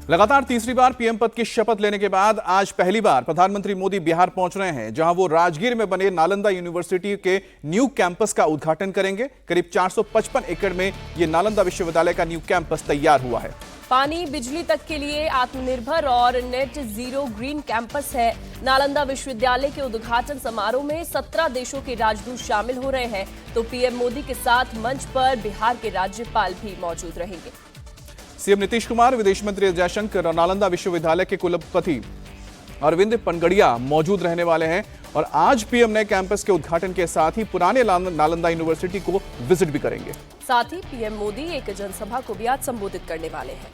लगातार तीसरी बार पीएम पद की शपथ लेने के बाद आज पहली बार प्रधानमंत्री मोदी बिहार पहुंच रहे हैं, जहां वो राजगीर में बने नालंदा यूनिवर्सिटी के न्यू कैंपस का उद्घाटन करेंगे। करीब 455 एकड़ में ये नालंदा विश्वविद्यालय का न्यू कैंपस तैयार हुआ है। पानी बिजली तक के लिए आत्मनिर्भर और नेट जीरो ग्रीन कैंपस है। नालंदा विश्वविद्यालय के उद्घाटन समारोह में 17 देशों के राजदूत शामिल हो रहे हैं, तो पीएम मोदी के साथ मंच पर बिहार के राज्यपाल भी मौजूद रहेंगे। सीएम नीतीश कुमार, विदेश मंत्री जयशंकर और नालंदा विश्वविद्यालय के कुलपति अरविंद पनगड़िया मौजूद रहने वाले हैं। और आज पीएम नए कैंपस के उद्घाटन के साथ ही पुराने नालंदा यूनिवर्सिटी को विजिट भी करेंगे। साथ ही पीएम मोदी एक जनसभा को भी आज संबोधित करने वाले हैं।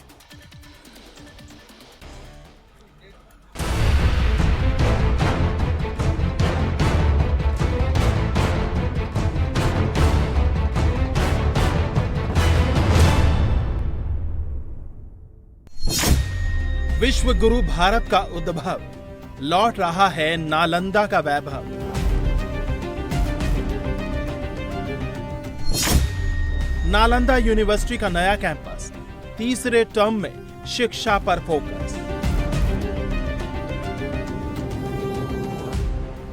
विश्व गुरु भारत का उद्भव, लौट रहा है नालंदा का वैभव। नालंदा यूनिवर्सिटी का नया कैंपस, तीसरे टर्म में शिक्षा पर फोकस।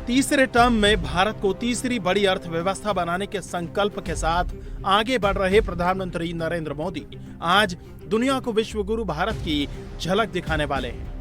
तीसरे टर्म में भारत को तीसरी बड़ी अर्थव्यवस्था बनाने के संकल्प के साथ आगे बढ़ रहे प्रधानमंत्री नरेंद्र मोदी आज दुनिया को विश्व गुरु भारत की झलक दिखाने वाले हैं।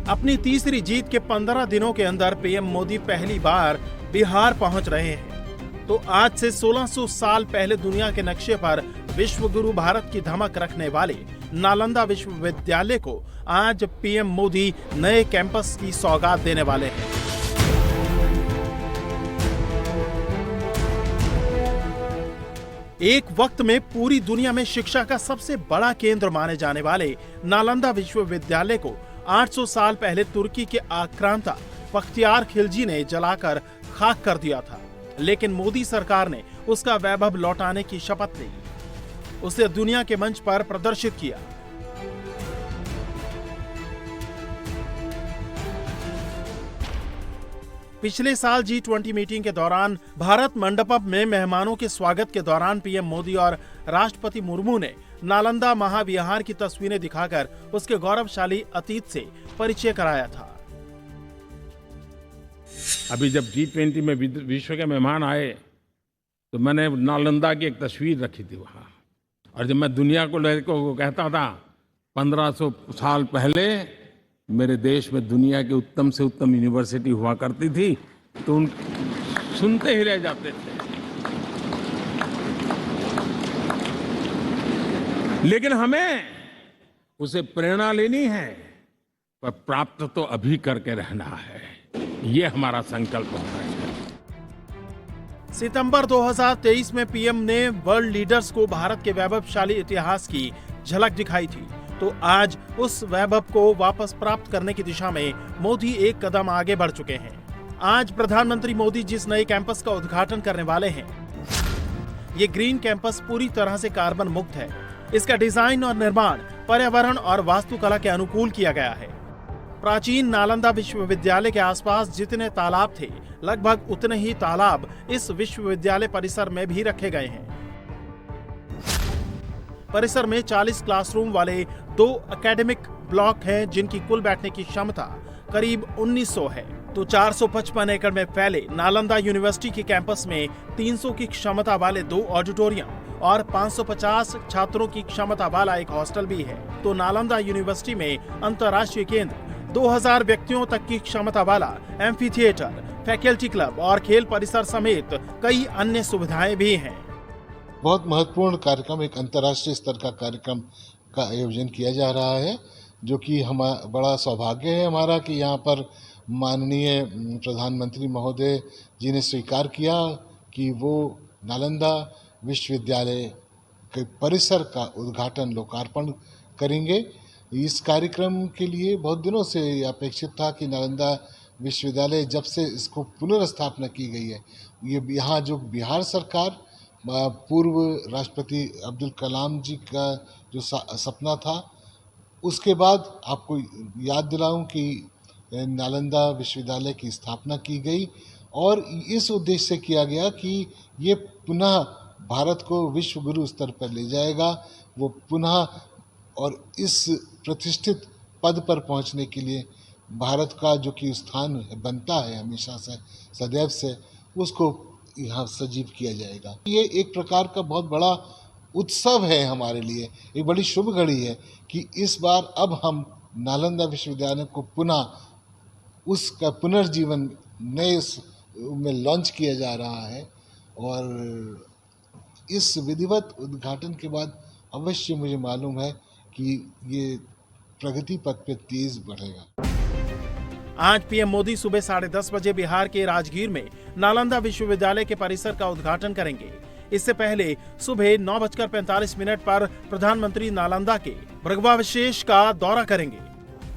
अपनी तीसरी जीत के 15 दिनों के अंदर पीएम मोदी पहली बार बिहार पहुंच रहे हैं, तो आज से 1600 साल पहले दुनिया के नक्शे पर विश्व गुरु भारत की धमक रखने वाले नालंदा विश्वविद्यालय को आज पीएम मोदी नए कैंपस की सौगात देने वाले हैं। एक वक्त में पूरी दुनिया में शिक्षा का सबसे बड़ा केंद्र माने जाने वाले नालंदा विश्वविद्यालय को 800 साल पहले तुर्की के आक्रांता बख्तियार खिलजी ने जलाकर खाक कर दिया था, लेकिन मोदी सरकार ने उसका वैभव लौटाने की शपथ ली, उसे दुनिया के मंच पर प्रदर्शित किया। पिछले साल G20 मीटिंग के दौरान भारत मंडपम में मेहमानों के स्वागत के दौरान पीएम मोदी और राष्ट्रपति मुर्मू ने नालंदा महाविहार की तस्वीरें दिखाकर उसके गौरवशाली अतीत से परिचय कराया था। अभी जब G20 में विश्व के मेहमान आए तो मैंने नालंदा की एक तस्वीर रखी थी वहाँ, और जब मैं दुनिया को कहता था 1500 साल पहले मेरे देश में दुनिया की उत्तम से उत्तम यूनिवर्सिटी हुआ करती थी, तो उन सुनते ही रह जाते थे। लेकिन हमें उसे प्रेरणा लेनी है, पर प्राप्त तो अभी करके रहना है, ये हमारा संकल्प है। सितंबर 2023 में पीएम ने वर्ल्ड लीडर्स को भारत के वैभवशाली इतिहास की झलक दिखाई थी, तो आज उस वैभव को वापस प्राप्त करने की दिशा में मोदी एक कदम आगे बढ़ चुके हैं। आज प्रधानमंत्री मोदी जिस नए कैंपस का उद्घाटन करने वाले हैं, ये ग्रीन कैंपस पूरी तरह से कार्बन मुक्त है। इसका डिजाइन और निर्माण पर्यावरण और वास्तुकला के अनुकूल किया गया है। प्राचीन नालंदा विश्वविद्यालय के आसपास जितने तालाब थे, लगभग उतने ही तालाब इस विश्वविद्यालय परिसर में भी रखे गए हैं। परिसर में 40 क्लासरूम वाले 2 एकेडमिक ब्लॉक हैं, जिनकी कुल बैठने की क्षमता करीब 1900 है। तो 455 एकड़ में फैले नालंदा यूनिवर्सिटी के कैंपस में 300 की क्षमता वाले 2 ऑडिटोरियम और 550 छात्रों की क्षमता वाला एक हॉस्टल भी है। तो नालंदा यूनिवर्सिटी में अंतर्राष्ट्रीय केंद्र, 2000 व्यक्तियों तक की क्षमता वाला एम्फी थिएटर, फैकल्टी क्लब और खेल परिसर समेत कई अन्य सुविधाएं भी हैं। बहुत महत्वपूर्ण कार्यक्रम, एक अंतर्राष्ट्रीय स्तर का कार्यक्रम का आयोजन किया जा रहा है, जो कि बड़ा सौभाग्य है हमारा कि यहाँ पर माननीय प्रधानमंत्री महोदय जी ने स्वीकार किया कि वो नालंदा विश्वविद्यालय के परिसर का उद्घाटन, लोकार्पण करेंगे। इस कार्यक्रम के लिए बहुत दिनों से अपेक्षित था कि नालंदा विश्वविद्यालय, जब से इसको पुनर्स्थापना की गई है, ये यहाँ जो बिहार सरकार पूर्व राष्ट्रपति अब्दुल कलाम जी का जो सपना था, उसके बाद आपको याद दिलाऊं कि नालंदा विश्वविद्यालय की स्थापना की गई और इस उद्देश्य से किया गया कि ये पुनः भारत को विश्व गुरु स्तर पर ले जाएगा। वो पुनः और इस प्रतिष्ठित पद पर पहुंचने के लिए भारत का जो कि स्थान बनता है हमेशा से सदैव से, उसको यहाँ सजीव किया जाएगा। ये एक प्रकार का बहुत बड़ा उत्सव है हमारे लिए, एक बड़ी शुभ घड़ी है कि इस बार अब हम नालंदा विश्वविद्यालय को पुनः उसका पुनर्जीवन नए में लॉन्च किया जा रहा है और इस विधिवत उद्घाटन के बाद अवश्य मुझे मालूम है कि ये प्रगति पथ पे तेज बढ़ेगा। आज पीएम मोदी सुबह 10:30 बजे बिहार के राजगीर में नालंदा विश्वविद्यालय के परिसर का उद्घाटन करेंगे। इससे पहले सुबह 9:45 पर प्रधानमंत्री नालंदा के भृगुवावशेष का दौरा करेंगे।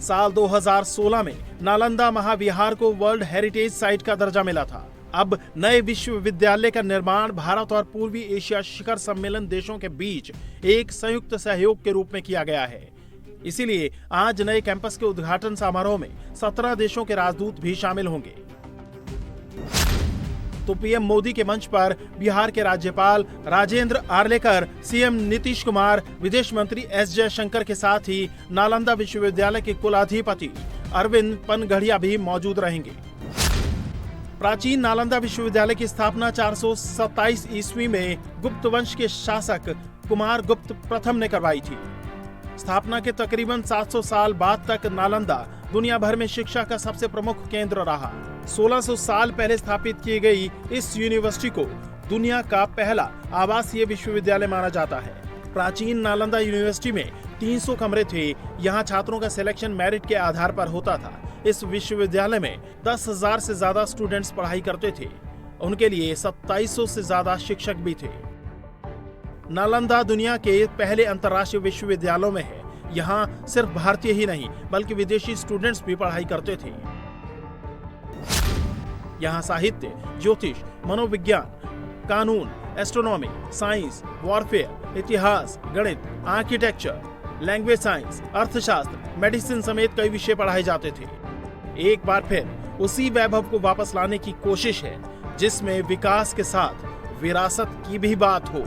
साल 2016 में नालंदा महाविहार को वर्ल्ड हेरिटेज साइट का दर्जा मिला था। अब नए विश्वविद्यालय का निर्माण भारत और पूर्वी एशिया शिखर सम्मेलन देशों के बीच एक संयुक्त सहयोग के रूप में किया गया है। इसीलिए आज नए कैंपस के उद्घाटन समारोह में 17 देशों के राजदूत भी शामिल होंगे। तो पीएम मोदी के मंच पर बिहार के राज्यपाल राजेंद्र आर्लेकर, सीएम नीतीश कुमार, विदेश मंत्री एस जयशंकर के साथ ही नालंदा विश्वविद्यालय के कुलाधिपति अरविंद पनगढ़िया भी मौजूद रहेंगे। प्राचीन नालंदा विश्वविद्यालय की स्थापना 427 ईस्वी में गुप्त वंश के शासक कुमार गुप्त प्रथम ने करवाई थी। स्थापना के तकरीबन 700 साल बाद तक नालंदा दुनिया भर में शिक्षा का सबसे प्रमुख केंद्र रहा। 1600 साल पहले स्थापित की गई इस यूनिवर्सिटी को दुनिया का पहला आवासीय विश्वविद्यालय माना जाता है। प्राचीन नालंदा यूनिवर्सिटी में 300 कमरे थे। यहाँ छात्रों का सिलेक्शन मेरिट के आधार पर होता था। इस विश्वविद्यालय में 10,000 से ज्यादा स्टूडेंट्स पढ़ाई करते थे। उनके लिए 2700 से ज्यादा शिक्षक भी थे। नालंदा दुनिया के पहले अंतर्राष्ट्रीय विश्वविद्यालयों में है। यहाँ सिर्फ भारतीय ही नहीं बल्कि विदेशी स्टूडेंट्स भी पढ़ाई करते थे। यहाँ साहित्य, ज्योतिष, मनोविज्ञान, कानून, एस्ट्रोनॉमी, साइंस, वॉरफेयर, इतिहास, गणित, आर्किटेक्चर, लैंग्वेज साइंस, अर्थशास्त्र, मेडिसिन समेत कई विषय पढ़ाए जाते थे। एक बार फिर उसी वैभव को वापस लाने की कोशिश है जिसमें विकास के साथ विरासत की भी बात हो।